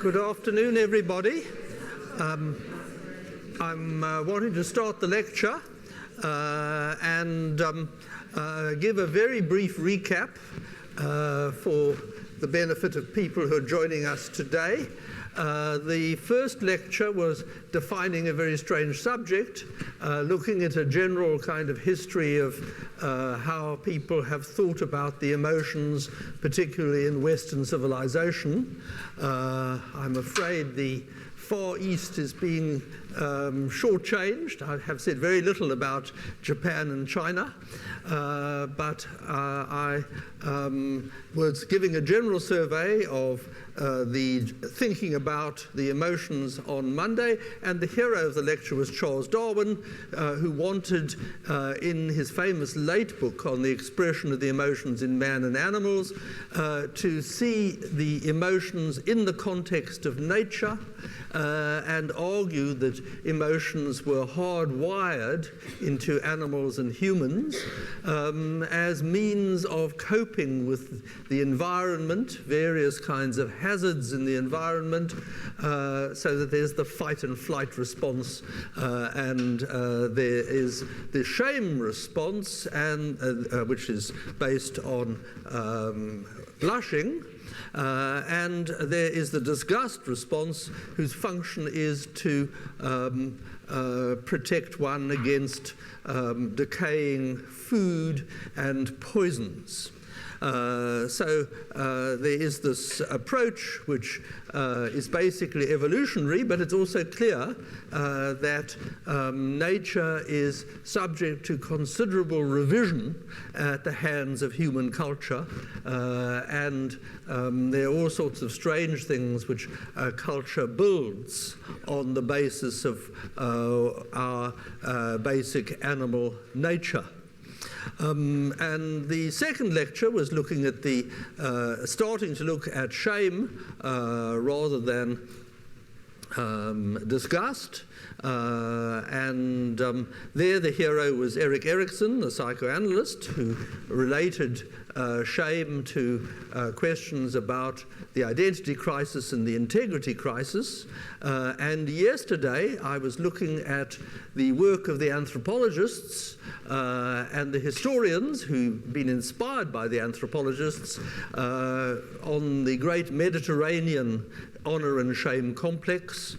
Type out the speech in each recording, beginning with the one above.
Good afternoon, everybody. I'm wanting to start the lecture and give a very brief recap for the benefit of people who are joining us today. The first lecture was defining a very strange subject, looking at a general kind of history of how people have thought about the emotions, particularly in Western civilization. I'm afraid the Far East is being shortchanged. I have said very little about Japan and China, but I was giving a general survey of the thinking about the emotions on Monday, and the hero of the lecture was Charles Darwin, who wanted, in his famous late book on the expression of the emotions in man and animals, to see the emotions in the context of nature, and argue that emotions were hardwired into animals and humans as means of coping with the environment, various kinds of hazards in the environment, so that there's the fight and flight response, and there is the shame response, and which is based on blushing. And there is the disgust response, whose function is to protect one against decaying food and poisons. So there is this approach which is basically evolutionary, but it's also clear that nature is subject to considerable revision at the hands of human culture, and there are all sorts of strange things which culture builds on the basis of our basic animal nature. And the second lecture was looking at the, starting to look at shame rather than disgust. And there the hero was Erik Erikson, the psychoanalyst, who related shame to questions about the identity crisis and the integrity crisis. And yesterday I was looking at the work of the anthropologists and the historians who've been inspired by the anthropologists on the great Mediterranean honor and shame complex,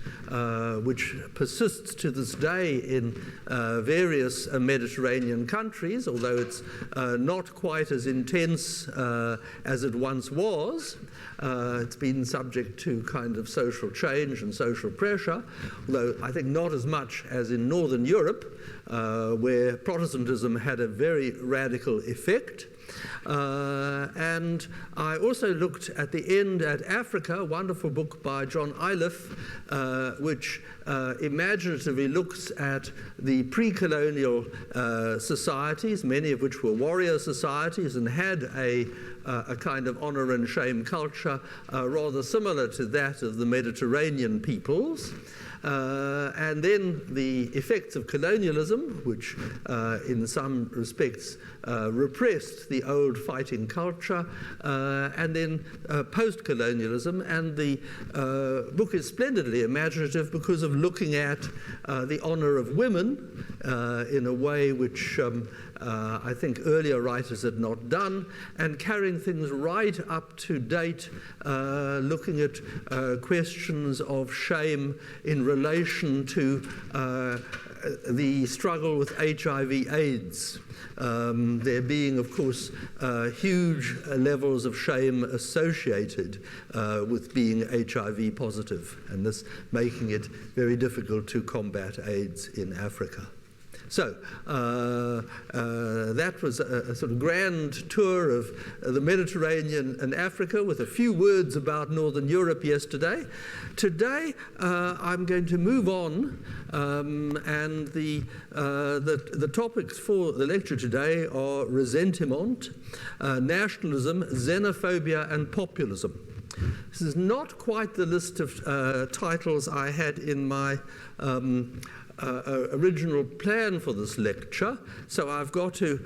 which persists to this day in various Mediterranean countries, although it's not quite as intense as it once was. It's been subject to kind of social change and social pressure, although I think not as much as in Northern Europe, where Protestantism had a very radical effect. And I also looked at the end at Africa, a wonderful book by John Iliff, which imaginatively looks at the pre-colonial societies, many of which were warrior societies and had a kind of honor and shame culture rather similar to that of the Mediterranean peoples. And then the effects of colonialism, which in some respects repressed the old fighting culture, and then post-colonialism. And the book is splendidly imaginative because of looking at the honor of women in a way which I think earlier writers had not done, and carrying things right up to date, looking at questions of shame in relation to the struggle with HIV/AIDS. There being, of course, huge levels of shame associated with being HIV positive, and this making it very difficult to combat AIDS in Africa. So that was a sort of grand tour of the Mediterranean and Africa with a few words about Northern Europe yesterday. Today I'm going to move on, and the topics for the lecture today are ressentiment, nationalism, xenophobia, and populism. This is not quite the list of titles I had in my original plan for this lecture, so I've got to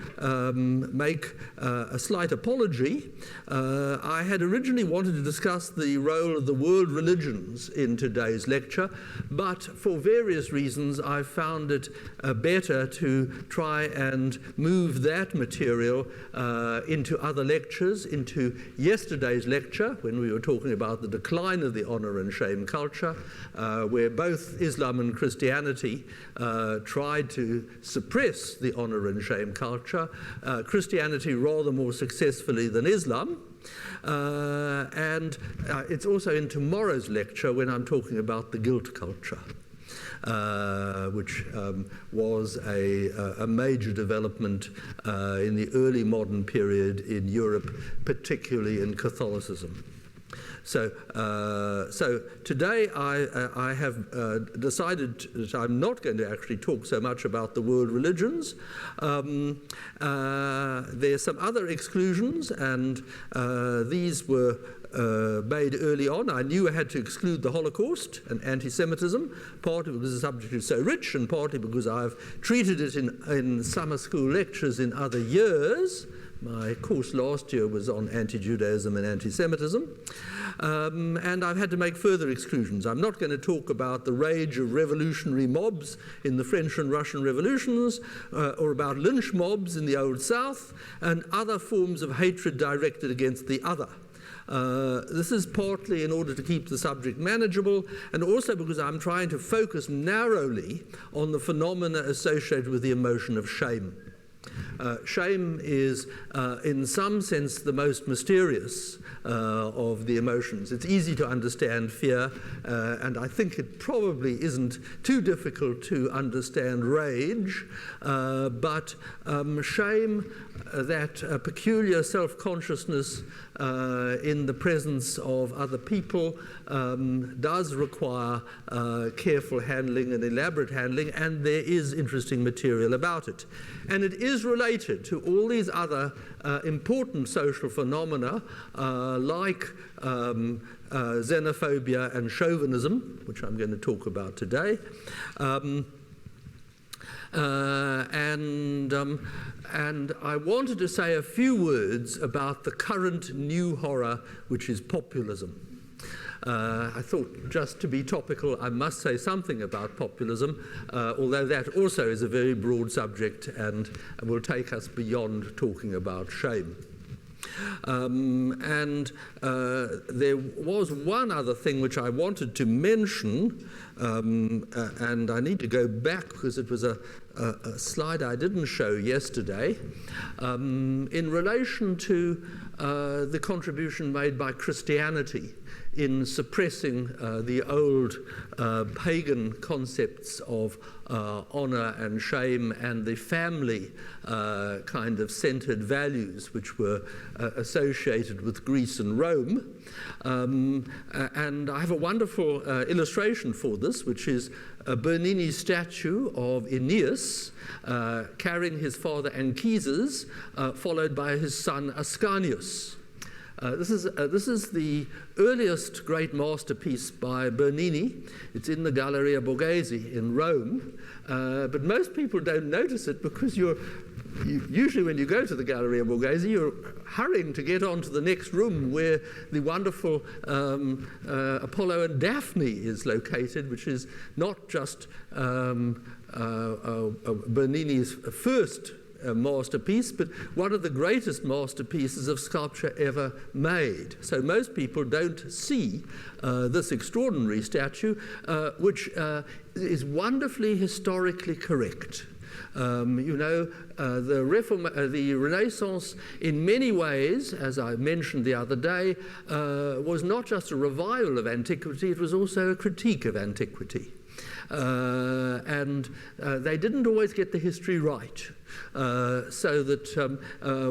make a slight apology. I had originally wanted to discuss the role of the world religions in today's lecture, but for various reasons I found it better to try and move that material into other lectures, into yesterday's lecture when we were talking about the decline of the honor and shame culture, where both Islam and Christianity tried to suppress the honor and shame culture, Christianity rather more successfully than Islam. And it's also in tomorrow's lecture when I'm talking about the guilt culture, which was a major development in the early modern period in Europe, particularly in Catholicism. So today I have decided that I'm not going to actually talk so much about the world religions. There's some other exclusions, and these were made early on. I knew I had to exclude the Holocaust and anti-Semitism, partly because the subject is so rich and partly because I've treated it in summer school lectures in other years. My course last year was on anti-Judaism and anti-Semitism. And I've had to make further exclusions. I'm not going to talk about the rage of revolutionary mobs in the French and Russian revolutions, or about lynch mobs in the Old South, and other forms of hatred directed against the other. This is partly in order to keep the subject manageable, and also because I'm trying to focus narrowly on the phenomena associated with the emotion of shame. Shame is, in some sense, the most mysterious of the emotions. It's easy to understand fear, and I think it probably isn't too difficult to understand rage, but shame, that peculiar self-consciousness in the presence of other people, does require careful handling and elaborate handling, and there is interesting material about it. And it is related to all these other important social phenomena like xenophobia and chauvinism, which I'm going to talk about today. And I wanted to say a few words about the current new horror, which is populism. I thought, just to be topical, I must say something about populism, although that also is a very broad subject and will take us beyond talking about shame. There was one other thing which I wanted to mention, and I need to go back because it was a slide I didn't show yesterday, in relation to the contribution made by Christianity in suppressing the old pagan concepts of honor and shame and the family kind of centered values which were associated with Greece and Rome. And I have a wonderful illustration for this, which is Bernini's statue of Aeneas carrying his father Anchises, followed by his son Ascanius. This is the earliest great masterpiece by Bernini. It's in the Galleria Borghese in Rome, but most people don't notice it because usually when you go to the Galleria Borghese, you're hurrying to get on to the next room where the wonderful Apollo and Daphne is located, which is not just Bernini's first masterpiece, but one of the greatest masterpieces of sculpture ever made. So most people don't see this extraordinary statue, which is wonderfully historically correct. The Renaissance, in many ways, as I mentioned the other day, was not just a revival of antiquity, it was also a critique of antiquity. And they didn't always get the history right. So that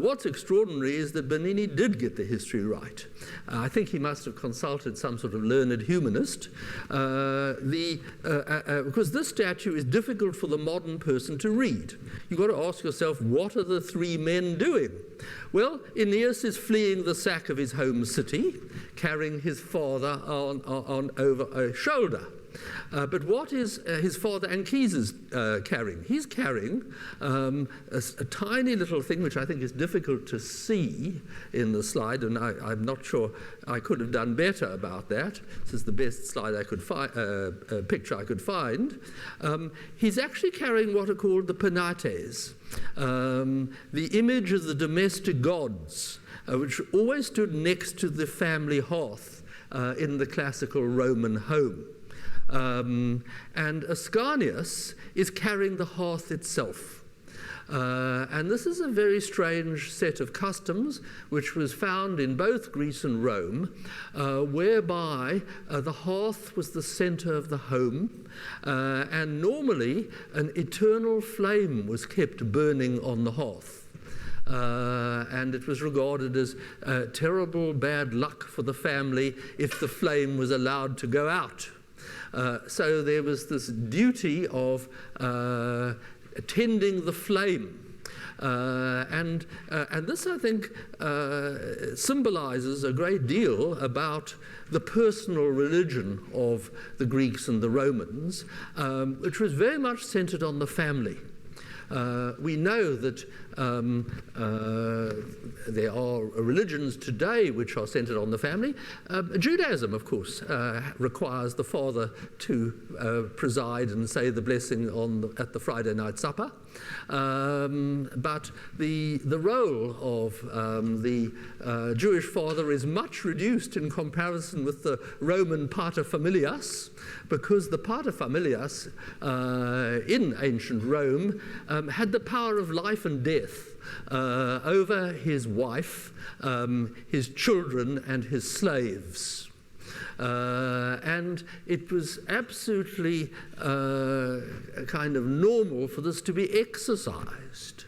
what's extraordinary is that Bernini did get the history right. I think he must have consulted some sort of learned humanist, because this statue is difficult for the modern person to read. You've got to ask yourself, what are the three men doing? Well, Aeneas is fleeing the sack of his home city, carrying his father on over a shoulder. But what is is his father Anchises carrying? He's carrying a tiny little thing which I think is difficult to see in the slide, and I'm not sure I could have done better about that. This is the best slide I could picture I could find. He's actually carrying what are called the penates, the image of the domestic gods, which always stood next to the family hearth in the classical Roman home. And Ascanius is carrying the hearth itself. And this is a very strange set of customs which was found in both Greece and Rome, whereby the hearth was the center of the home, and normally an eternal flame was kept burning on the hearth. And it was regarded as terrible bad luck for the family if the flame was allowed to go out. So there was this duty of tending the flame. And this, I think, symbolizes a great deal about the personal religion of the Greeks and the Romans, which was very much centered on the family. We know that there are religions today which are centered on the family. Judaism, of course, requires the father to preside and say the blessing at the Friday night supper. But the role of the Jewish father is much reduced in comparison with the Roman paterfamilias, because the paterfamilias in ancient Rome had the power of life and death over his wife, his children, and his slaves. And it was absolutely kind of normal for this to be exercised.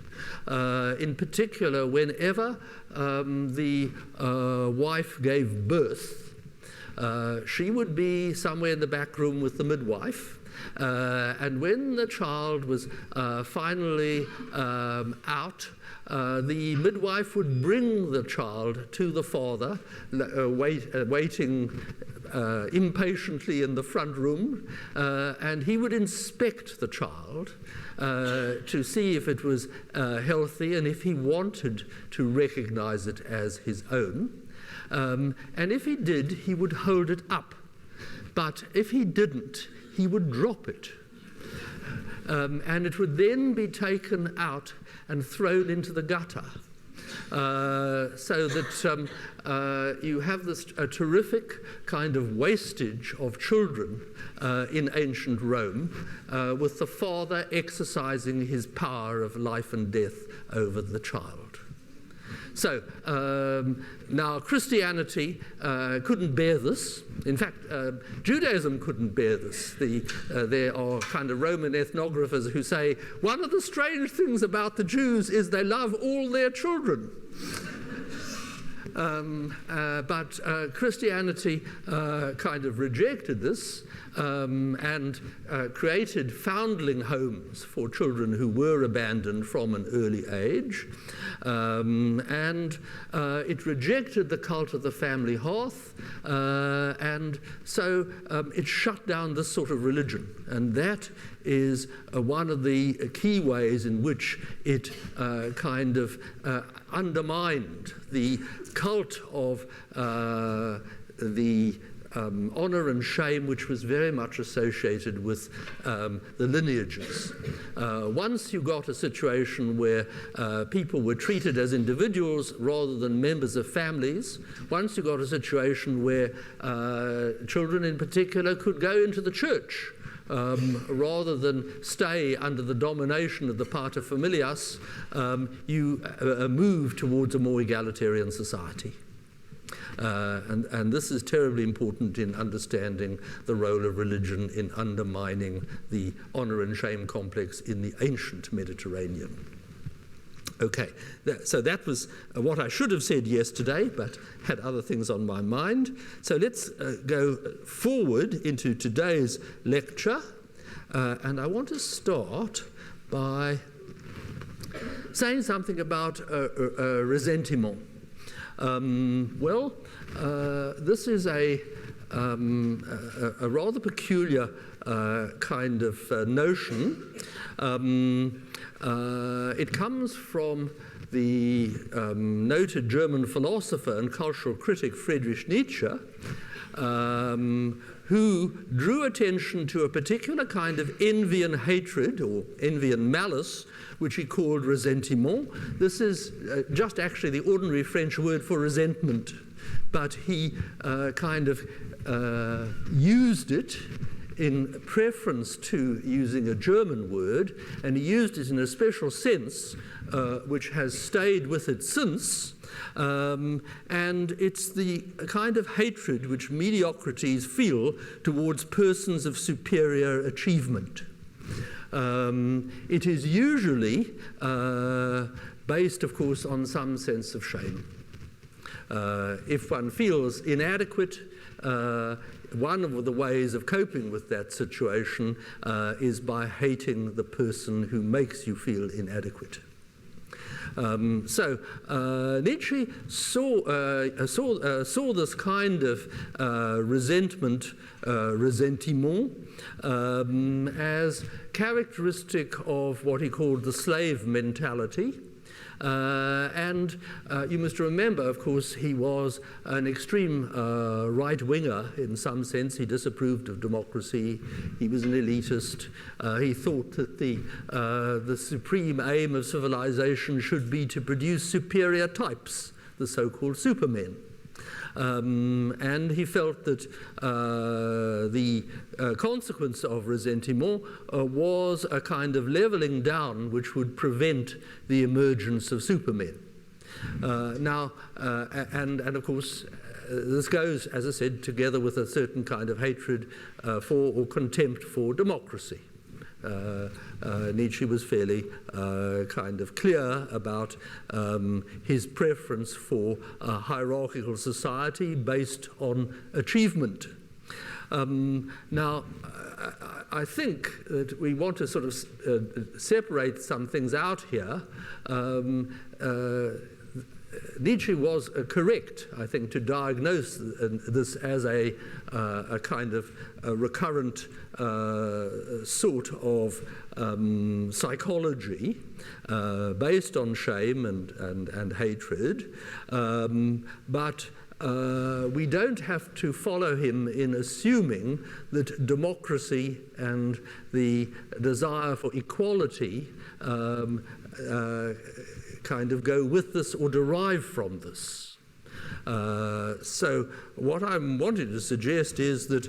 In particular, whenever the wife gave birth, she would be somewhere in the back room with the midwife. And when the child was finally out, the midwife would bring the child to the father, waiting impatiently in the front room, and he would inspect the child to see if it was healthy and if he wanted to recognize it as his own. And if he did, he would hold it up. But if he didn't, he would drop it. And it would then be taken out and thrown into the gutter. So that you have this terrific kind of wastage of children in ancient Rome, with the father exercising his power of life and death over the child. So now Christianity couldn't bear this. In fact, Judaism couldn't bear this. There are kind of Roman ethnographers who say, one of the strange things about the Jews is they love all their children. But Christianity kind of rejected this and created foundling homes for children who were abandoned from an early age. And it rejected the cult of the family hearth, and so it shut down this sort of religion. And that is one of the key ways in which it kind of undermined the cult of the honor and shame, which was very much associated with the lineages. Once you got a situation where people were treated as individuals rather than members of families, once you got a situation where children in particular could go into the church rather than stay under the domination of the paterfamilias, you move towards a more egalitarian society. And this is terribly important in understanding the role of religion in undermining the honor and shame complex in the ancient Mediterranean. Okay, so that was what I should have said yesterday, but had other things on my mind. So let's go forward into today's lecture, and I want to start by saying something about ressentiment. This is a a rather peculiar kind of notion. It comes from the noted German philosopher and cultural critic Friedrich Nietzsche, who drew attention to a particular kind of envy and hatred, or envy and malice, which he called ressentiment. This is just actually the ordinary French word for resentment, but he kind of used it in preference to using a German word, and he used it in a special sense which has stayed with it since, and it's the kind of hatred which mediocrities feel towards persons of superior achievement. It is usually based, of course, on some sense of shame. If one feels inadequate, one of the ways of coping with that situation is by hating the person who makes you feel inadequate. So Nietzsche saw this kind of resentment, ressentiment, as characteristic of what he called the slave mentality. And you must remember, of course, he was an extreme right-winger in some sense. He disapproved of democracy. He was an elitist. He thought that the supreme aim of civilization should be to produce superior types, the so-called supermen. And he felt that the consequence of ressentiment was a kind of leveling down which would prevent the emergence of supermen. And of course, this goes, as I said, together with a certain kind of hatred for or contempt for democracy. Nietzsche was fairly kind of clear about his preference for a hierarchical society based on achievement. Now, I think that we want to sort of separate some things out here. Nietzsche was correct, I think, to diagnose this as a kind of a recurrent sort of psychology based on shame and hatred, but we don't have to follow him in assuming that democracy and the desire for equality kind of go with this or derive from this. So what I'm wanting to suggest is that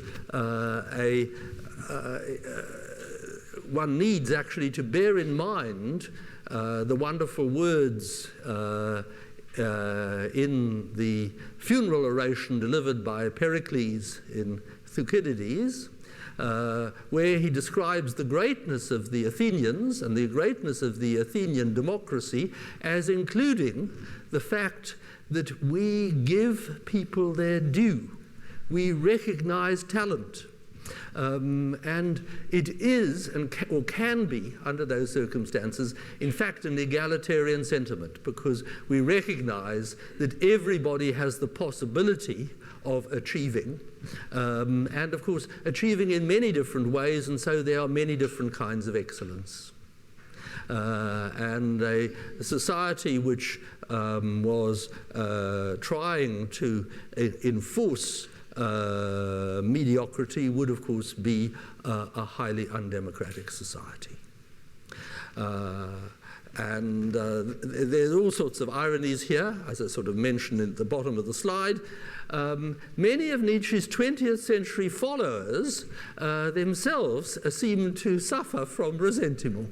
one needs actually to bear in mind the wonderful words in the funeral oration delivered by Pericles in Thucydides, where he describes the greatness of the Athenians and the greatness of the Athenian democracy as including the fact that we give people their due. We recognize talent. And it is, or can be, under those circumstances, in fact, an egalitarian sentiment, because we recognize that everybody has the possibility of achieving, and of course, achieving in many different ways, and so there are many different kinds of excellence. And a society which was trying to enforce mediocrity would, of course, be a highly undemocratic society. And there's all sorts of ironies here, as I sort of mentioned at the bottom of the slide. Many of Nietzsche's 20th century followers themselves seem to suffer from ressentiment.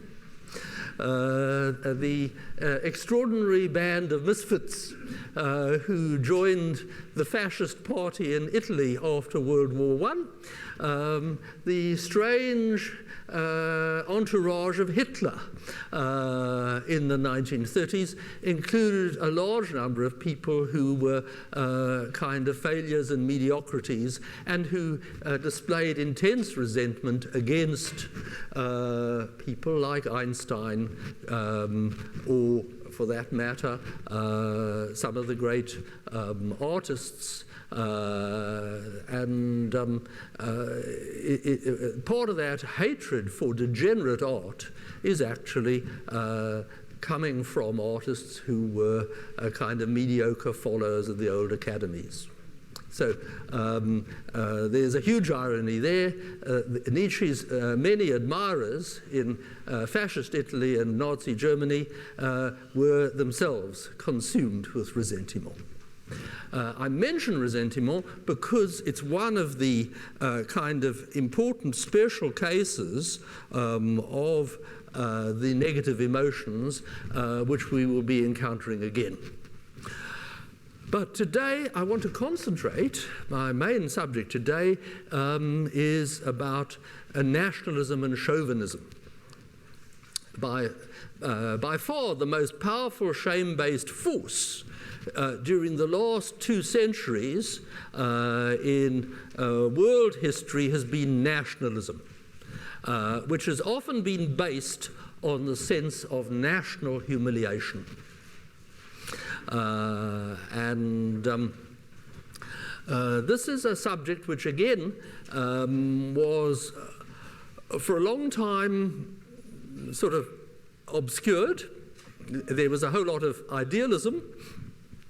The extraordinary band of misfits who joined the fascist party in Italy after World War I, the strange entourage of Hitler in the 1930s included a large number of people who were kind of failures and mediocrities, and who displayed intense resentment against people like Einstein, or for that matter, some of the great artists, and And part of that hatred for degenerate art is actually coming from artists who were kind of mediocre followers of the old academies. So there's a huge irony there. Nietzsche's many admirers in fascist Italy and Nazi Germany were themselves consumed with ressentiment. I mention ressentiment because it's one of the kind of important special cases of the negative emotions which we will be encountering again. But today I want to concentrate, my main subject today is about nationalism and chauvinism. By far the most powerful shame-based force during the last 2 centuries in world history has been nationalism, which has often been based on the sense of national humiliation. This is a subject which again was for a long time sort of obscured. There was a whole lot of idealism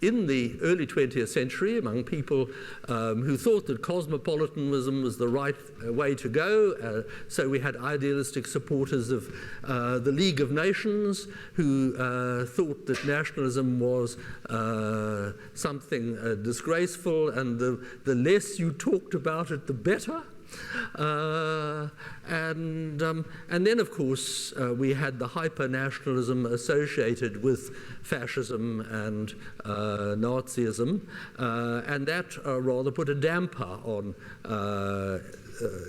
in the early 20th century among people who thought that cosmopolitanism was the right way to go. So we had idealistic supporters of the League of Nations who thought that nationalism was something disgraceful, and the less you talked about it, the better. And then, of course, we had the hyper-nationalism associated with fascism and Nazism, and that rather put a damper on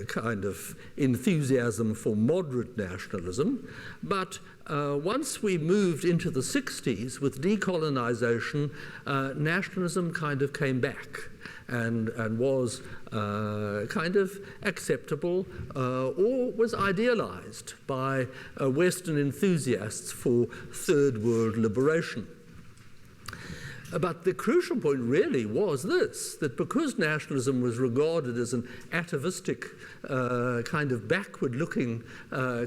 kind of enthusiasm for moderate nationalism. But once we moved into the 60s with decolonization, nationalism kind of came back and was kind of acceptable or was idealized by Western enthusiasts for third world liberation. But the crucial point really was this, that because nationalism was regarded as an atavistic kind of backward-looking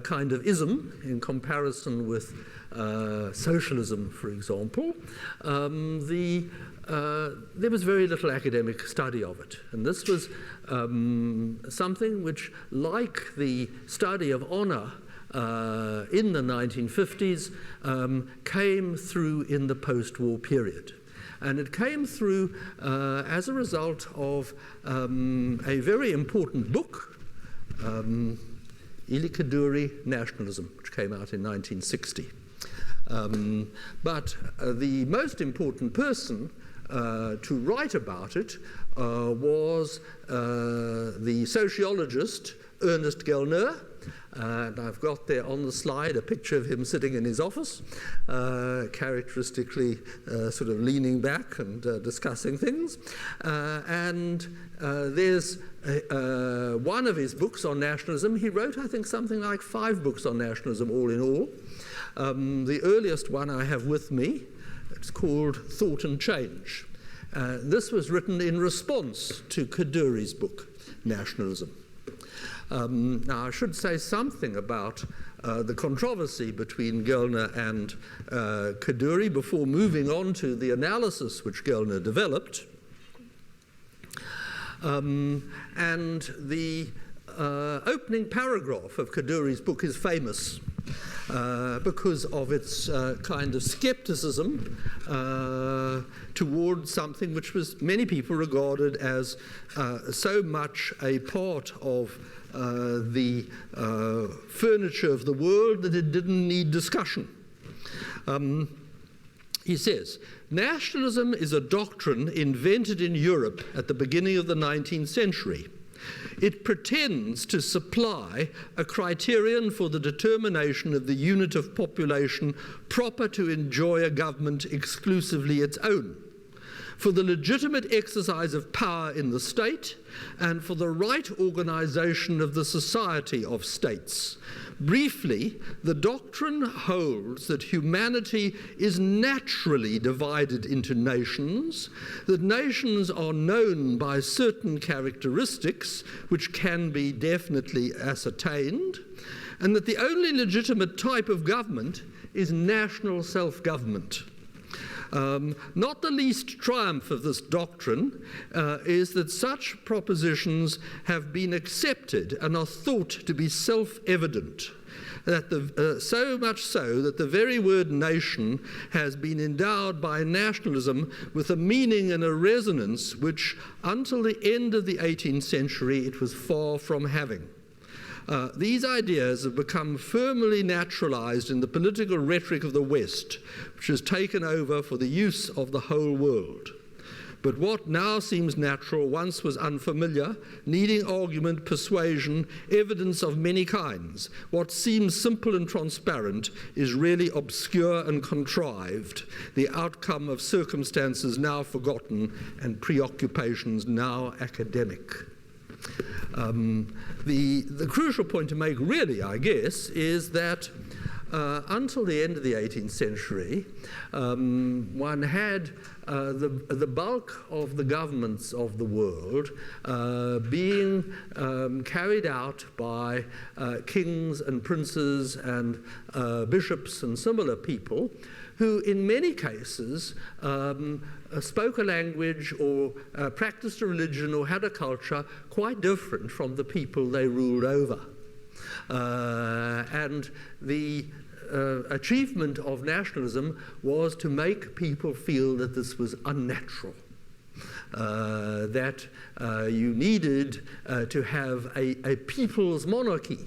kind of ism in comparison with socialism, for example, there was very little academic study of it. And this was something which, like the study of honor in the 1950s, came through in the post-war period. And it came through as a result of a very important book, Ili Kaduri, Nationalism, which came out in 1960. But the most important person to write about it was the sociologist Ernest Gellner. And I've got there on the slide a picture of him sitting in his office, characteristically sort of leaning back and discussing things. And there's one of his books on nationalism. He wrote, I think, something like 5 books on nationalism, all in all. The earliest one I have with me, it's called Thought and Change. This was written in response to Kaduri's book, Nationalism. Now, I should say something about the controversy between Gellner and Kaduri before moving on to the analysis which Gellner developed. And the opening paragraph of Kaduri's book is famous because of its kind of skepticism towards something which was many people regarded as so much a part of the furniture of the world that it didn't need discussion. He says, nationalism is a doctrine invented in Europe at the beginning of the 19th century. It pretends to supply a criterion for the determination of the unit of population proper to enjoy a government exclusively its own. for the legitimate exercise of power in the state, and for the right organization of the society of states. Briefly, the doctrine holds that humanity is naturally divided into nations, that nations are known by certain characteristics which can be definitely ascertained, and that the only legitimate type of government is national self-government. Not the least triumph of this doctrine is that such propositions have been accepted and are thought to be self-evident, that so much so that the very word nation has been endowed by nationalism with a meaning and a resonance which, until the end of the 18th century, it was far from having. These ideas have become firmly naturalized in the political rhetoric of the West, which has taken over for the use of the whole world. But what now seems natural once was unfamiliar, needing argument, persuasion, evidence of many kinds. What seems simple and transparent is really obscure and contrived, the outcome of circumstances now forgotten and preoccupations now academic. The crucial point to make, really, I guess, is that until the end of the 18th century, one had the bulk of the governments of the world being carried out by kings and princes and bishops and similar people who, in many cases, spoke a language or practiced a religion or had a culture quite different from the people they ruled over. And the achievement of nationalism was to make people feel that this was unnatural, that you needed to have a people's monarchy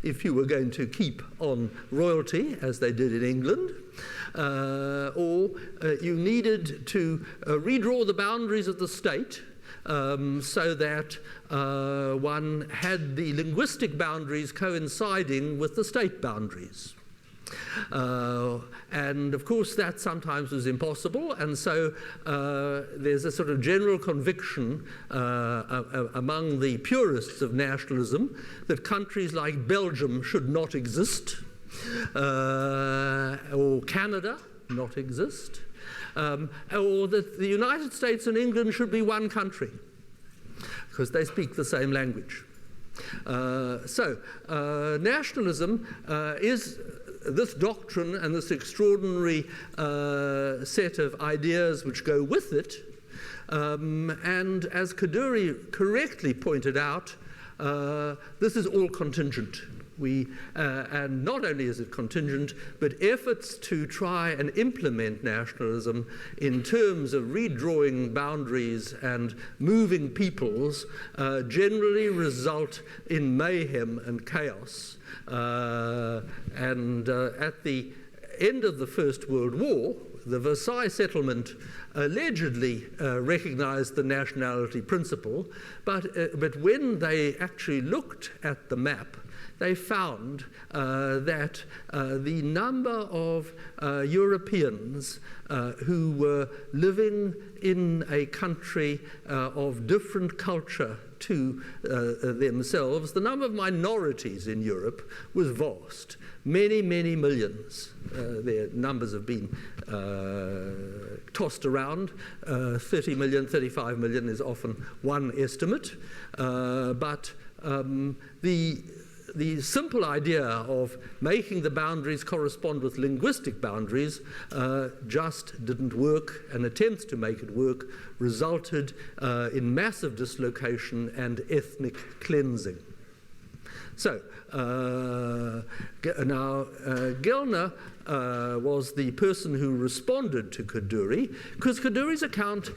if you were going to keep on royalty, as they did in England, or you needed to redraw the boundaries of the state so that one had the linguistic boundaries coinciding with the state boundaries. And of course that sometimes was impossible, and so there's a sort of general conviction among the purists of nationalism that countries like Belgium should not exist, or Canada not exist, or that the United States and England should be one country because they speak the same language. So nationalism is this doctrine and this extraordinary set of ideas which go with it. And as Kaduri correctly pointed out, this is all contingent. And not only is it contingent, but efforts to try and implement nationalism in terms of redrawing boundaries and moving peoples generally result in mayhem and chaos. And at the end of the First World War, the Versailles settlement allegedly recognized the nationality principle, but when they actually looked at the map, they found that the number of Europeans who were living in a country of different culture to themselves, the number of minorities in Europe was vast. Many, many millions. Their numbers have been tossed around. 30 million, 35 million is often one estimate. But the simple idea of making the boundaries correspond with linguistic boundaries just didn't work, and attempts to make it work resulted in massive dislocation and ethnic cleansing. So, now Gellner was the person who responded to Kaduri, because Kaduri's account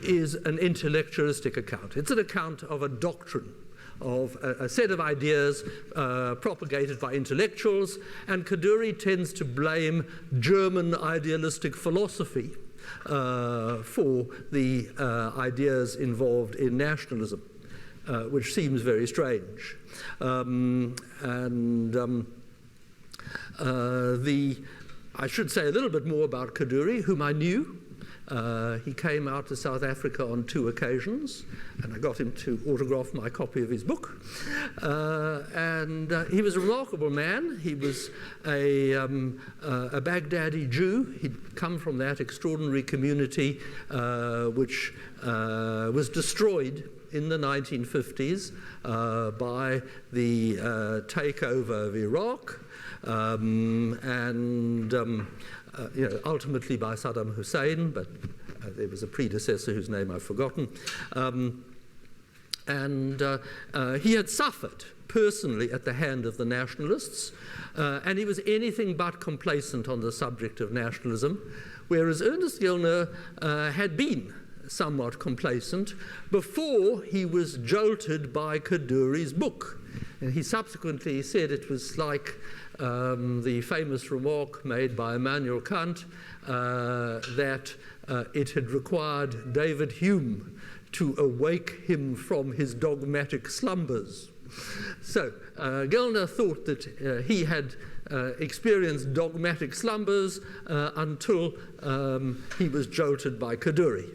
is an intellectualistic account. It's an account of a doctrine, of a set of ideas propagated by intellectuals, and Kaduri tends to blame German idealistic philosophy for the ideas involved in nationalism, which seems very strange. I should say a little bit more about Kaduri, whom I knew. He came out to South Africa on 2 occasions, and I got him to autograph my copy of his book. And he was a remarkable man. He was a Baghdadi Jew. He'd come from that extraordinary community which was destroyed in the 1950s by the takeover of Iraq and ultimately by Saddam Hussein, but there was a predecessor whose name I've forgotten. He had suffered personally at the hand of the nationalists, and he was anything but complacent on the subject of nationalism, whereas Ernest Gellner had been somewhat complacent before he was jolted by Kaduri's book. And he subsequently said it was like the famous remark made by Immanuel Kant that it had required David Hume to awake him from his dogmatic slumbers. So Gellner thought that he had experienced dogmatic slumbers until he was jolted by Kaduri.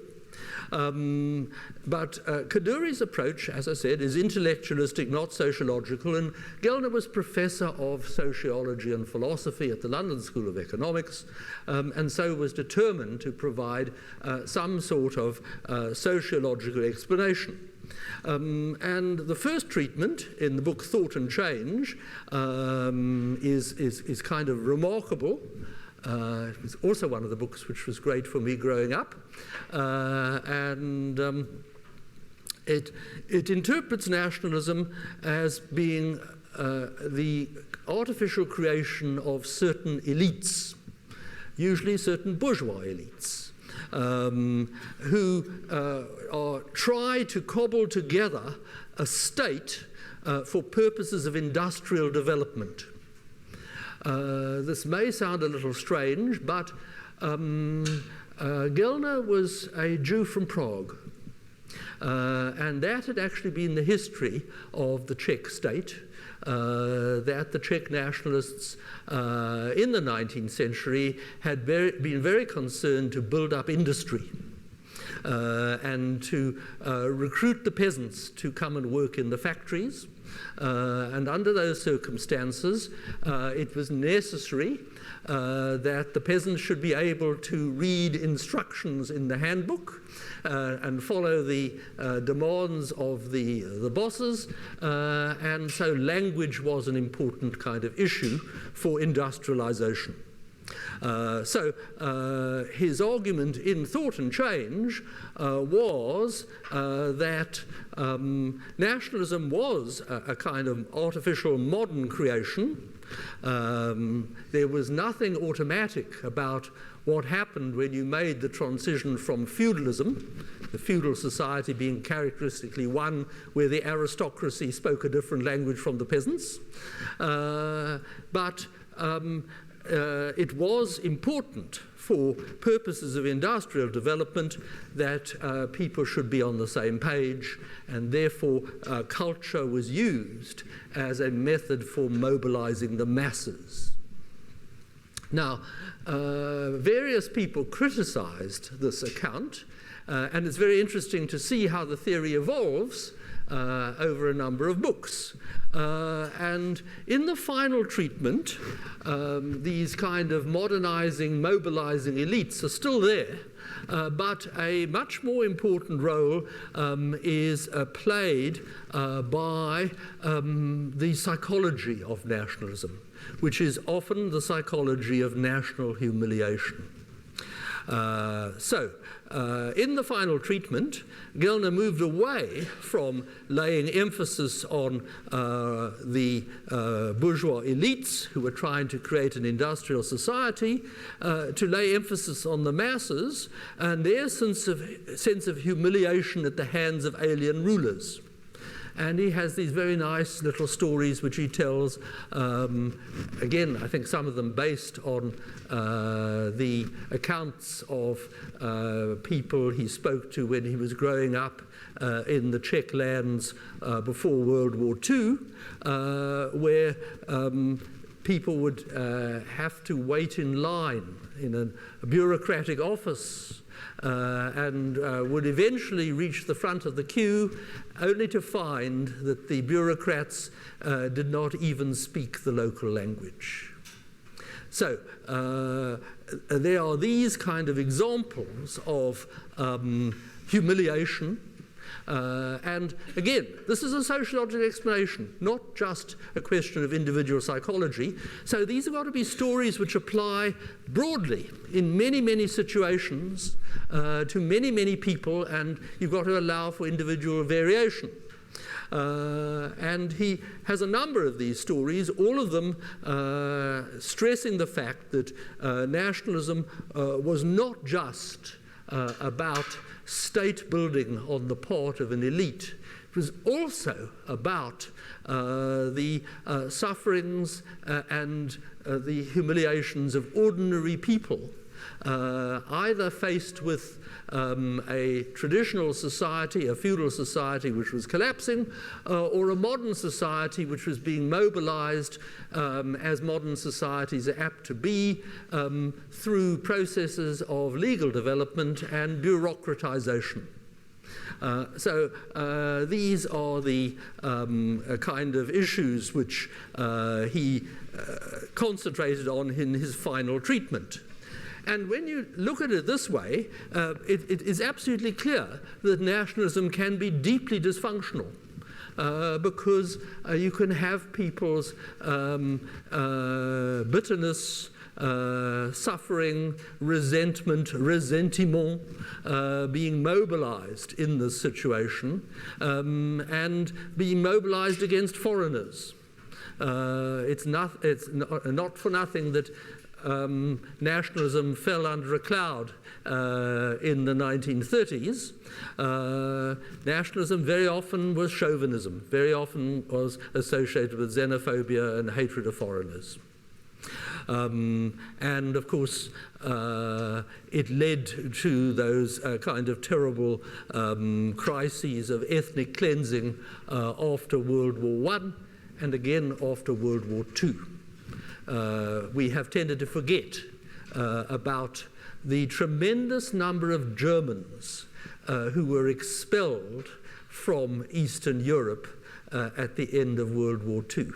But Kaduri's approach, as I said, is intellectualistic, not sociological, and Gellner was professor of sociology and philosophy at the London School of Economics, and so was determined to provide some sort of sociological explanation. And the first treatment in the book Thought and Change is kind of remarkable. It was also one of the books which was great for me growing up. It interprets nationalism as being the artificial creation of certain elites, usually certain bourgeois elites, who try to cobble together a state for purposes of industrial development. This may sound a little strange, but Gellner was a Jew from Prague, and that had actually been the history of the Czech state, that the Czech nationalists in the 19th century had been very concerned to build up industry and to recruit the peasants to come and work in the factories. And under those circumstances, it was necessary that the peasants should be able to read instructions in the handbook and follow the demands of the bosses, and so language was an important kind of issue for industrialization. So his argument in Thought and Change was that nationalism was a kind of artificial modern creation. There was nothing automatic about what happened when you made the transition from feudalism, the feudal society being characteristically one where the aristocracy spoke a different language from the peasants. But it was important for purposes of industrial development that people should be on the same page, and therefore culture was used as a method for mobilizing the masses. Now, various people criticized this account, and it's very interesting to see how the theory evolves over a number of books. And in the final treatment, these kind of modernizing, mobilizing elites are still there, but a much more important role is played by the psychology of nationalism, which is often the psychology of national humiliation. In the final treatment, Gellner moved away from laying emphasis on the bourgeois elites who were trying to create an industrial society to lay emphasis on the masses and their sense of humiliation at the hands of alien rulers. And he has these very nice little stories which he tells, again, I think some of them based on the accounts of people he spoke to when he was growing up in the Czech lands before World War II, where people would have to wait in line in a bureaucratic office and would eventually reach the front of the queue, only to find that the bureaucrats did not even speak the local language. So there are these kind of examples of humiliation. And again, this is a sociological explanation, not just a question of individual psychology. So these have got to be stories which apply broadly in many, many situations to many, many people, and you've got to allow for individual variation. And he has a number of these stories, all of them stressing the fact that nationalism was not just about state building on the part of an elite. It was also about the sufferings and the humiliations of ordinary people, either faced with a traditional society, a feudal society which was collapsing, or a modern society which was being mobilized, as modern societies are apt to be, through processes of legal development and bureaucratization. So these are the kind of issues which he concentrated on in his final treatment. And when you look at it this way, it is absolutely clear that nationalism can be deeply dysfunctional, because you can have people's bitterness, suffering, resentment, ressentiment being mobilized in this situation, and being mobilized against foreigners. It's not for nothing that nationalism fell under a cloud in the 1930s. Nationalism very often was chauvinism, very often was associated with xenophobia and hatred of foreigners. And of course, it led to those kind of terrible crises of ethnic cleansing after World War I and again after World War II. We have tended to forget about the tremendous number of Germans who were expelled from Eastern Europe at the end of World War II.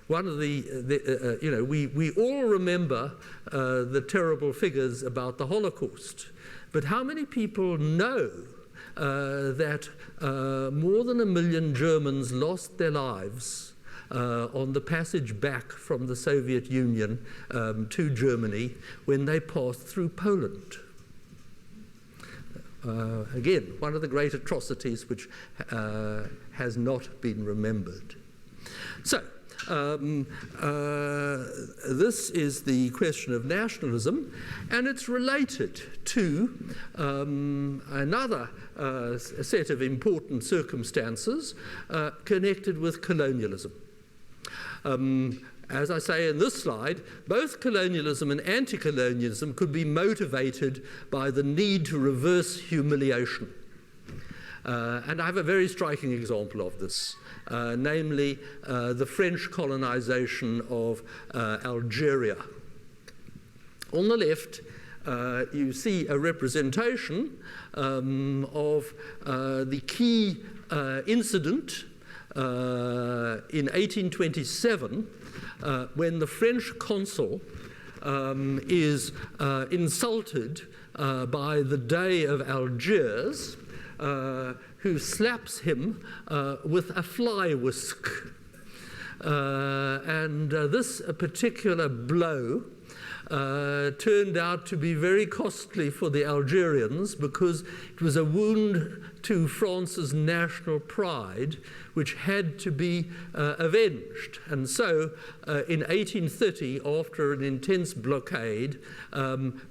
One of we all remember the terrible figures about the Holocaust, but how many people know that more than 1 million Germans lost their lives on the passage back from the Soviet Union to Germany when they passed through Poland? Again, one of the great atrocities which has not been remembered. So, this is the question of nationalism, and it's related to another set of important circumstances connected with colonialism. As I say in this slide, both colonialism and anti-colonialism could be motivated by the need to reverse humiliation. And I have a very striking example of this, namely the French colonization of Algeria. On the left, you see a representation of the key incident in 1827, when the French consul is insulted by the Dey of Algiers, who slaps him with a fly whisk. And this particular blow turned out to be very costly for the Algerians, because it was a wound to France's national pride, which had to be avenged. And so in 1830, after an intense blockade,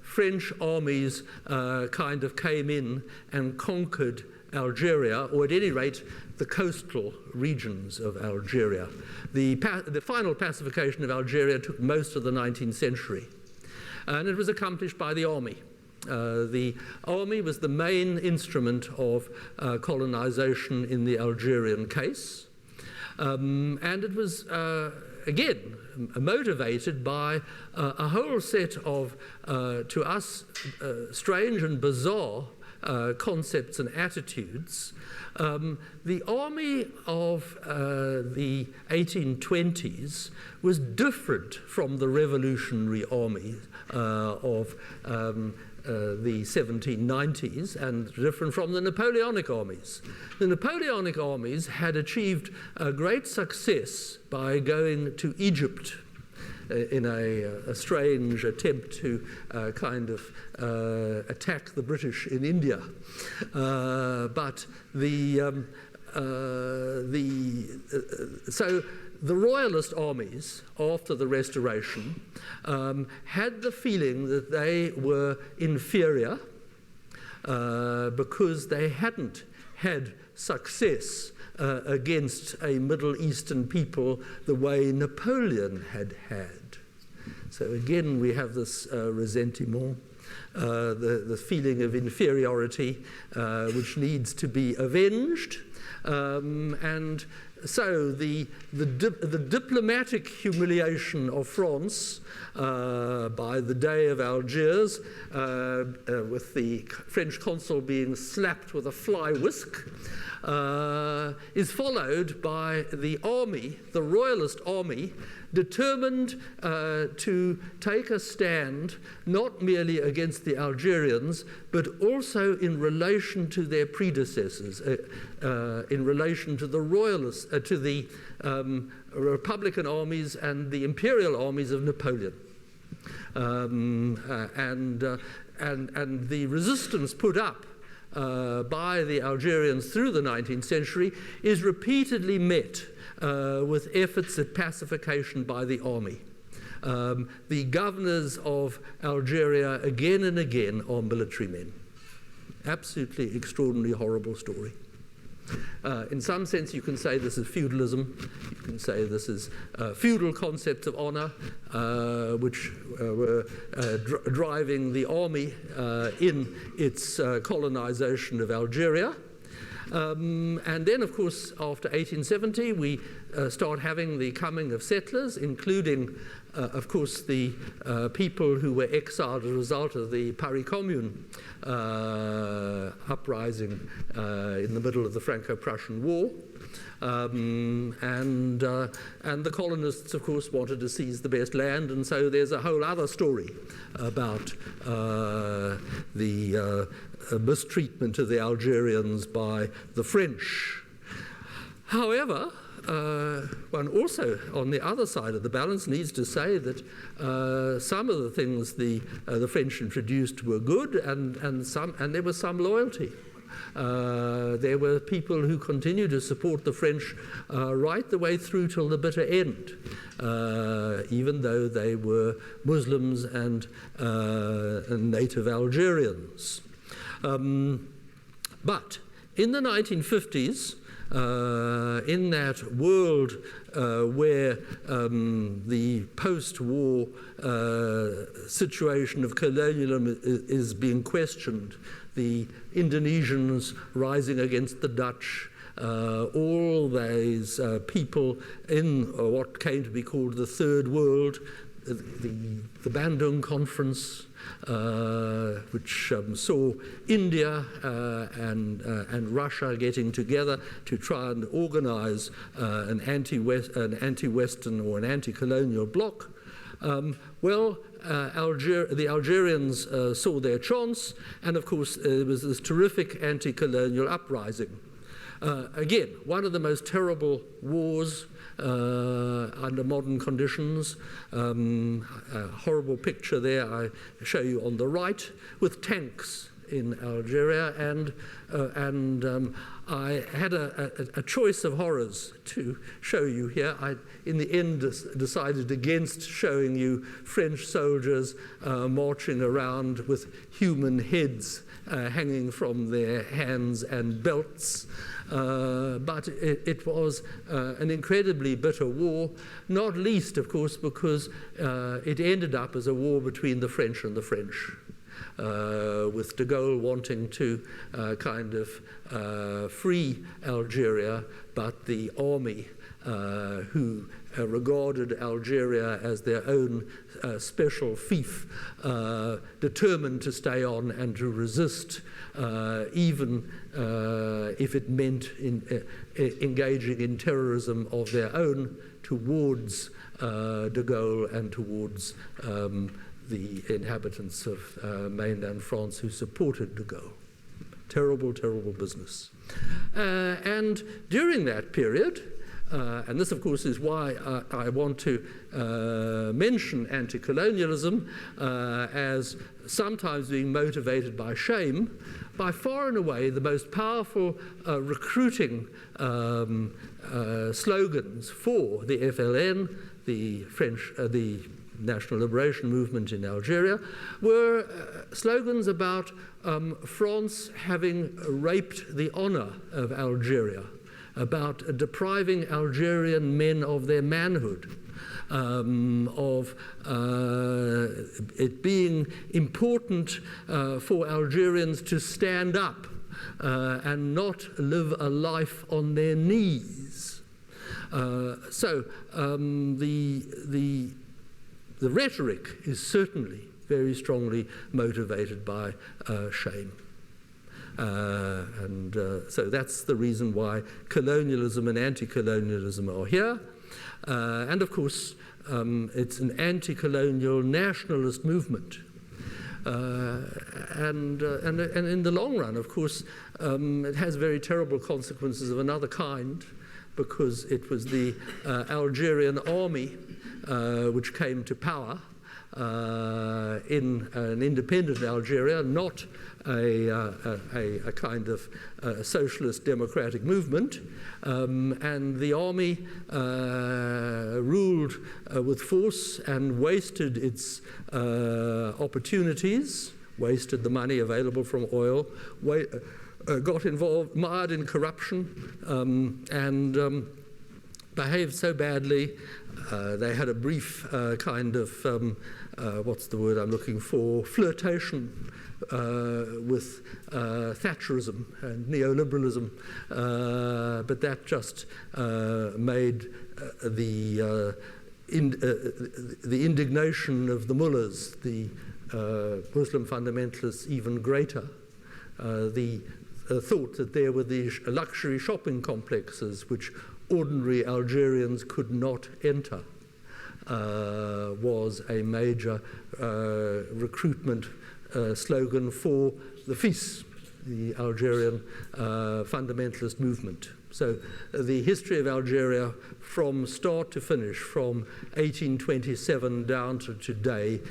French armies kind of came in and conquered Algeria, or at any rate, the coastal regions of Algeria. The final pacification of Algeria took most of the 19th century, and it was accomplished by the army. The army was the main instrument of colonization in the Algerian case, and it was again, motivated by a whole set of, to us, strange and bizarre concepts and attitudes. The army of the 1820s was different from the revolutionary army of the 1790s, and different from the Napoleonic armies. The Napoleonic armies had achieved great success by going to Egypt in a strange attempt to kind of attack the British in India. So the royalist armies after the Restoration had the feeling that they were inferior because they hadn't had success against a Middle Eastern people the way Napoleon had had. So again, we have this ressentiment, the feeling of inferiority, which needs to be avenged. And so the diplomatic humiliation of France by the Day of Algiers, with the French consul being slapped with a fly whisk, is followed by the army, the royalist army, determined to take a stand not merely against the Algerians, but also in relation to their predecessors, in relation to the royalists, to the Republican armies and the imperial armies of Napoleon. And the resistance put up by the Algerians through the 19th century is repeatedly met with efforts at pacification by the army. The governors of Algeria again and again are military men. Absolutely extraordinary, horrible story. In some sense, you can say this is feudalism. You can say this is feudal concepts of honor, which were driving the army in its colonization of Algeria. And then, of course, after 1870, we start having the coming of settlers, including, of course, the people who were exiled as a result of the Paris Commune uprising in the middle of the Franco-Prussian War. And the colonists, of course, wanted to seize the best land, and so there's a whole other story about the mistreatment of the Algerians by the French. However, one also, on the other side of the balance, needs to say that some of the things the French introduced were good, and there was some loyalty. There were people who continued to support the French right the way through till the bitter end, even though they were Muslims and native Algerians. But in the 1950s, in that world where the post-war situation of colonialism is being questioned, the Indonesians rising against the Dutch, all those people in what came to be called the Third World, the Bandung Conference, which saw India and Russia getting together to try and organize an anti-Western or an anti-colonial bloc. The Algerians saw their chance, and of course there was this terrific anti-colonial uprising. Again, one of the most terrible wars under modern conditions. A horrible picture there I show you on the right with tanks in Algeria, and I had a choice of horrors to show you here. I, in the end, decided against showing you French soldiers marching around with human heads hanging from their hands and belts. But it was an incredibly bitter war, not least, of course, because it ended up as a war between the French and the French. with de Gaulle wanting to kind of free Algeria, but the army who regarded Algeria as their own special fief, determined to stay on and to resist, even if it meant engaging in terrorism of their own towards de Gaulle and towards the inhabitants of mainland France who supported de Gaulle. Terrible, terrible business. And during that period, and this, of course, is why I want to mention anti-colonialism as sometimes being motivated by shame. By far and away, the most powerful recruiting slogans for the FLN, the National Liberation Movement in Algeria, were slogans about France having raped the honor of Algeria, about depriving Algerian men of their manhood, of it being important for Algerians to stand up and not live a life on their knees. So the rhetoric is certainly very strongly motivated by shame. So that's the reason why colonialism and anti-colonialism are here. And of course, it's an anti-colonial nationalist movement. And in the long run, of course, it has very terrible consequences of another kind, because it was the Algerian army which came to power in an independent Algeria, not a kind of socialist democratic movement, and the army ruled with force and wasted its opportunities, wasted the money available from oil, got involved, mired in corruption, and behaved so badly. They had a brief kind of, what's the word I'm looking for, flirtation with Thatcherism and neoliberalism, but that just made the indignation of the mullahs, the Muslim fundamentalists, even greater. The thought that there were these luxury shopping complexes which ordinary Algerians could not enter was a major recruitment slogan for the FIS, the Algerian fundamentalist movement. So the history of Algeria from start to finish, from 1827 down to today,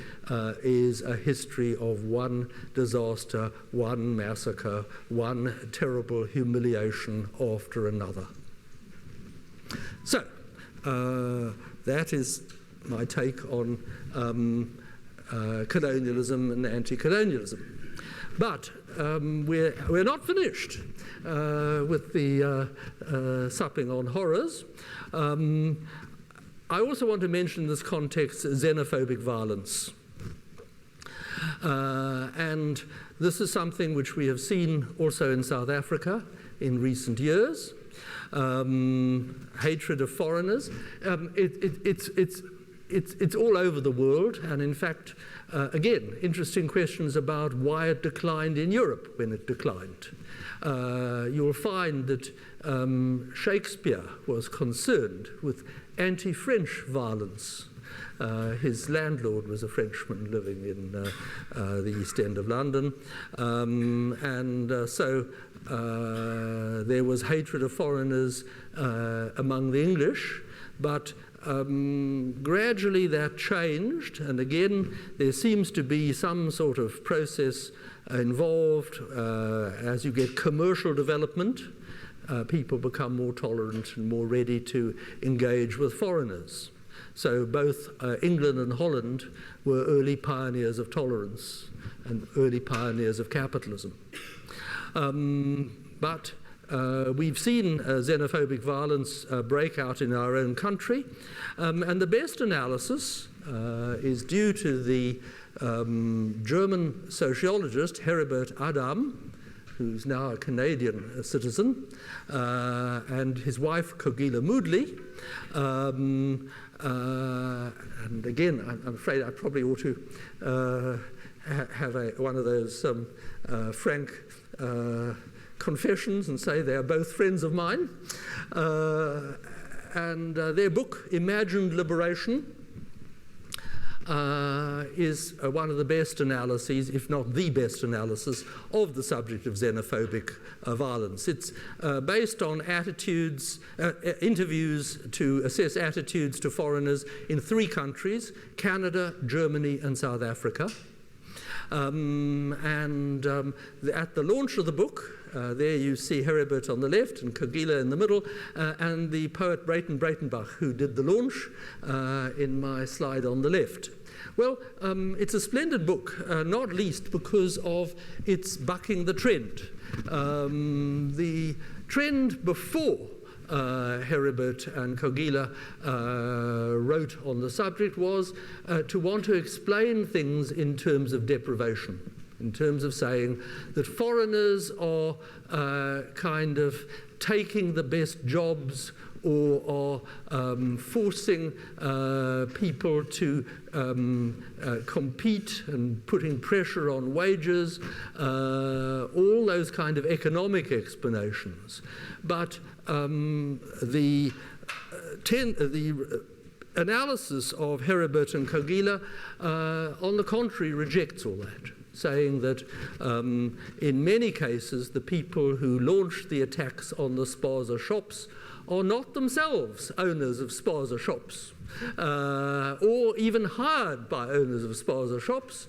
is a history of one disaster, one massacre, one terrible humiliation after another. So that is my take on colonialism and anti-colonialism. But we're not finished with the supping on horrors. I also want to mention in this context xenophobic violence. And this is something which we have seen also in South Africa in recent years. Hatred of foreigners. It's all over the world, and in fact, again, interesting questions about why it declined in Europe when it declined. You'll find that Shakespeare was concerned with anti-French violence. His landlord was a Frenchman living in the East End of London, so there was hatred of foreigners among the English, but gradually that changed, and again there seems to be some sort of process involved. As you get commercial development, people become more tolerant and more ready to engage with foreigners. So both England and Holland were early pioneers of tolerance and early pioneers of capitalism. But we've seen xenophobic violence break out in our own country, and the best analysis is due to the German sociologist Heribert Adam, who's now a Canadian citizen, and his wife Cogila Moodley. And again, I'm afraid I probably ought to have one of those frank confessions and say they are both friends of mine. And their book, Imagined Liberation, is one of the best analyses, if not the best analysis, of the subject of xenophobic violence. It's based on interviews to assess attitudes to foreigners in 3 countries, Canada, Germany, and South Africa. At the launch of the book, there you see Heribert on the left and Cogila in the middle, and the poet Brayton Breitenbach, who did the launch in my slide on the left. Well, it's a splendid book, not least because of its bucking the trend. The trend before Heribert and Cogila wrote on the subject was to want to explain things in terms of deprivation, in terms of saying that foreigners are kind of taking the best jobs or are forcing people to compete and putting pressure on wages, all those kind of economic explanations. But the analysis of Heribert and Cogila, on the contrary, rejects all that, saying that in many cases the people who launched the attacks on the spaza shops are not themselves owners of spaza shops, or even hired by owners of spaza shops.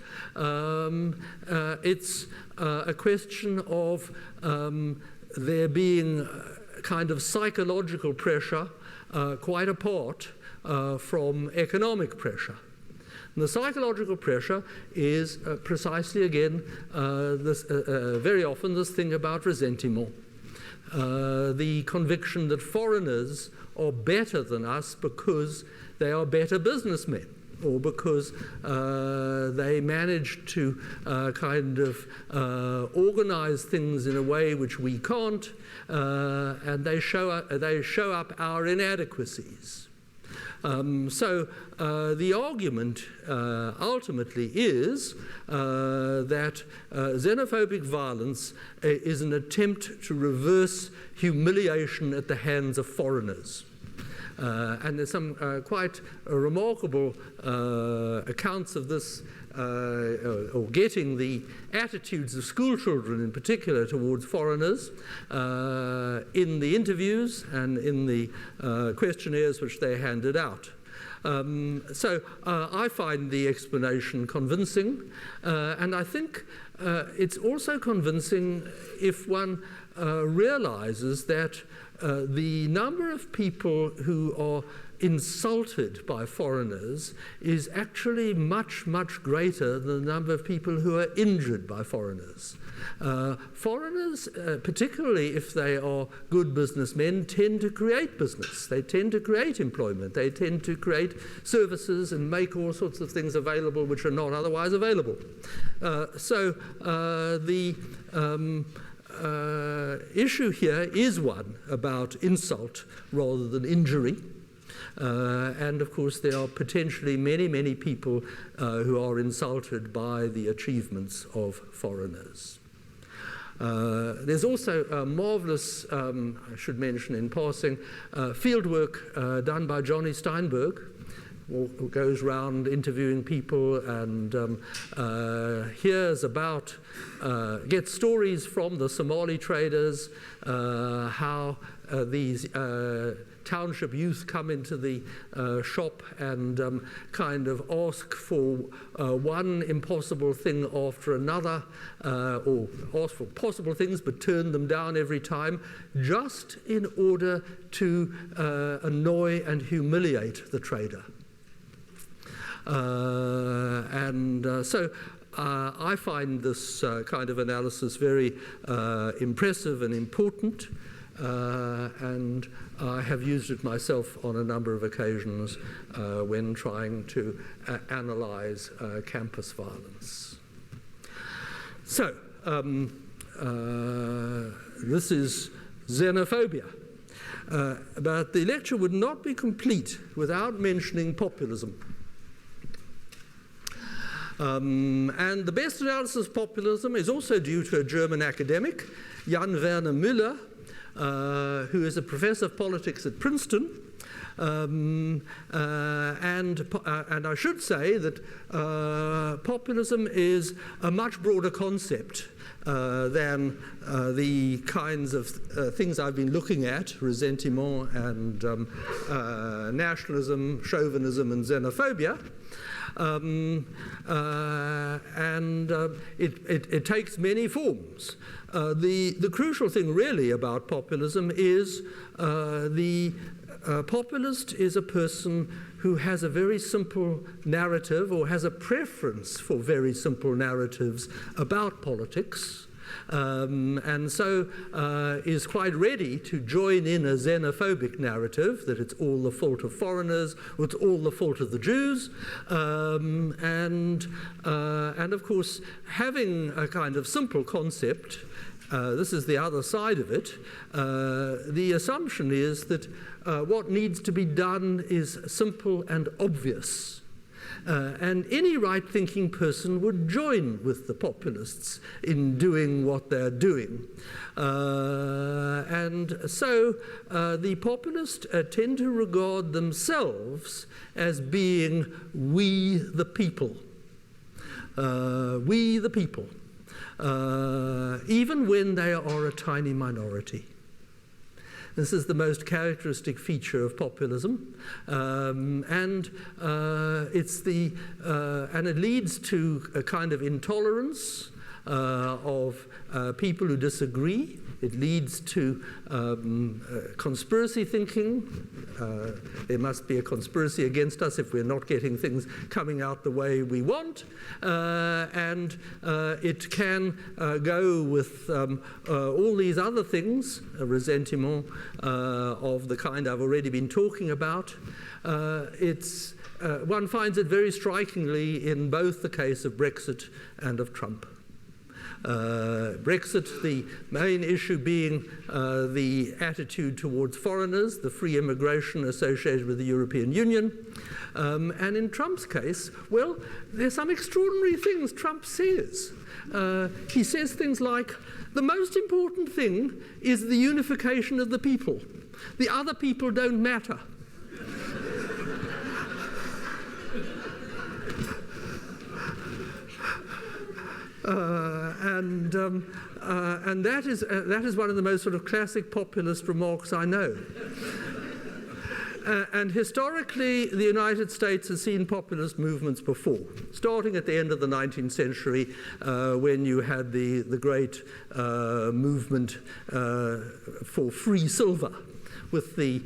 It's a question of there being kind of psychological pressure quite apart from economic pressure. And the psychological pressure is precisely, again, very often this thing about ressentiment. The conviction that foreigners are better than us because they are better businessmen, or because they manage to kind of organize things in a way which we can't, and they show up our inadequacies. So the argument ultimately is that xenophobic violence is an attempt to reverse humiliation at the hands of foreigners. And there's some quite remarkable accounts of this, or getting the attitudes of school children in particular towards foreigners in the interviews and in the questionnaires which they handed out. So I find the explanation convincing, and I think it's also convincing if one realizes that the number of people who are insulted by foreigners is actually much, much greater than the number of people who are injured by foreigners. Foreigners, particularly if they are good businessmen, tend to create business. They tend to create employment. They tend to create services and make all sorts of things available which are not otherwise available. So the issue here is one about insult rather than injury. And of course there are potentially many, many people who are insulted by the achievements of foreigners. There's also a marvelous, I should mention in passing, fieldwork done by Johnny Steinberg, who goes around interviewing people and hears about, gets stories from the Somali traders, how these township youth come into the shop and kind of ask for one impossible thing after another, or ask for possible things but turn them down every time, just in order to annoy and humiliate the trader. So I find this kind of analysis very impressive and important. and I have used it myself on a number of occasions when trying to analyze campus violence. So, this is xenophobia. But the lecture would not be complete without mentioning populism. And the best analysis of populism is also due to a German academic, Werner Müeller, who is a professor of politics at Princeton. And I should say that populism is a much broader concept than the kinds of things I've been looking at, ressentiment and nationalism, chauvinism and xenophobia. It takes many forms. The crucial thing really about populism is the populist is a person who has a very simple narrative or has a preference for very simple narratives about politics, and so is quite ready to join in a xenophobic narrative that it's all the fault of foreigners, or it's all the fault of the Jews, and of course having a kind of simple concept, this is the other side of it, the assumption is that what needs to be done is simple and obvious. And any right-thinking person would join with the populists in doing what they're doing. And so the populists tend to regard themselves as being we the people. We the people. Even when they are a tiny minority. This is the most characteristic feature of populism, and it leads to a kind of intolerance of people who disagree. It leads to conspiracy thinking. There must be a conspiracy against us if we're not getting things coming out the way we want. And it can go with all these other things, resentiment of the kind I've already been talking about. One finds it very strikingly in both the case of Brexit and of Trump. Brexit, the main issue being the attitude towards foreigners, the free immigration associated with the European Union. And in Trump's case, well, there's some extraordinary things Trump says. He says things like, the most important thing is the unification of the people. The other people don't matter. And that is one of the most sort of classic populist remarks I know. And historically, the United States has seen populist movements before, starting at the end of the 19th century when you had the great movement for free silver, with the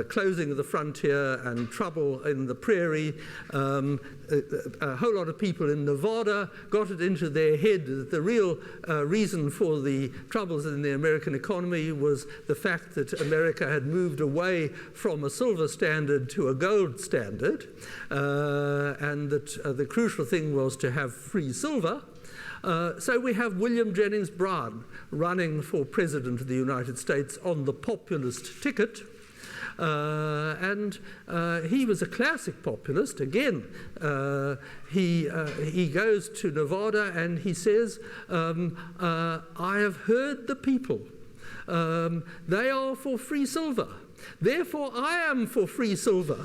closing of the frontier and trouble in the prairie. A whole lot of people in Nevada got it into their head that the real reason for the troubles in the American economy was the fact that America had moved away from a silver standard to a gold standard, and that the crucial thing was to have free silver. So we have William Jennings Bryan running for President of the United States on the populist ticket. And he was a classic populist. Again, he goes to Nevada and he says, I have heard the people. They are for free silver. Therefore, I am for free silver.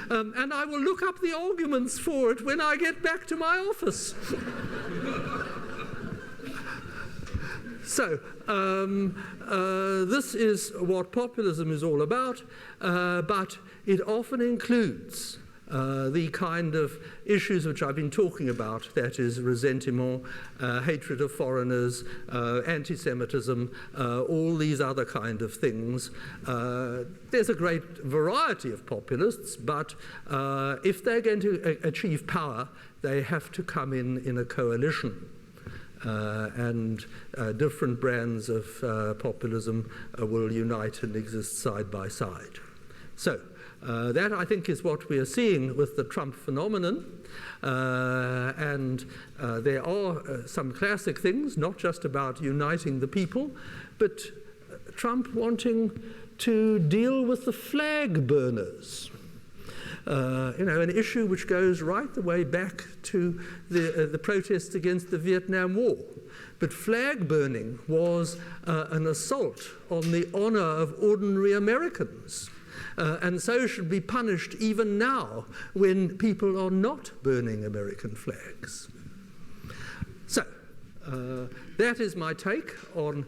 And I will look up the arguments for it when I get back to my office. So, this is what populism is all about, but it often includes the kind of issues which I've been talking about, that is resentiment, hatred of foreigners, anti-Semitism, all these other kind of things. There's a great variety of populists, but if they're going to achieve power, they have to come in a coalition. and different brands of populism will unite and exist side by side. So that, I think, is what we are seeing with the Trump phenomenon. And there are some classic things, not just about uniting the people, but Trump wanting to deal with the flag burners. An issue which goes right the way back to the protests against the Vietnam War. But flag burning was an assault on the honor of ordinary Americans. And so should be punished even now when people are not burning American flags. So, that is my take on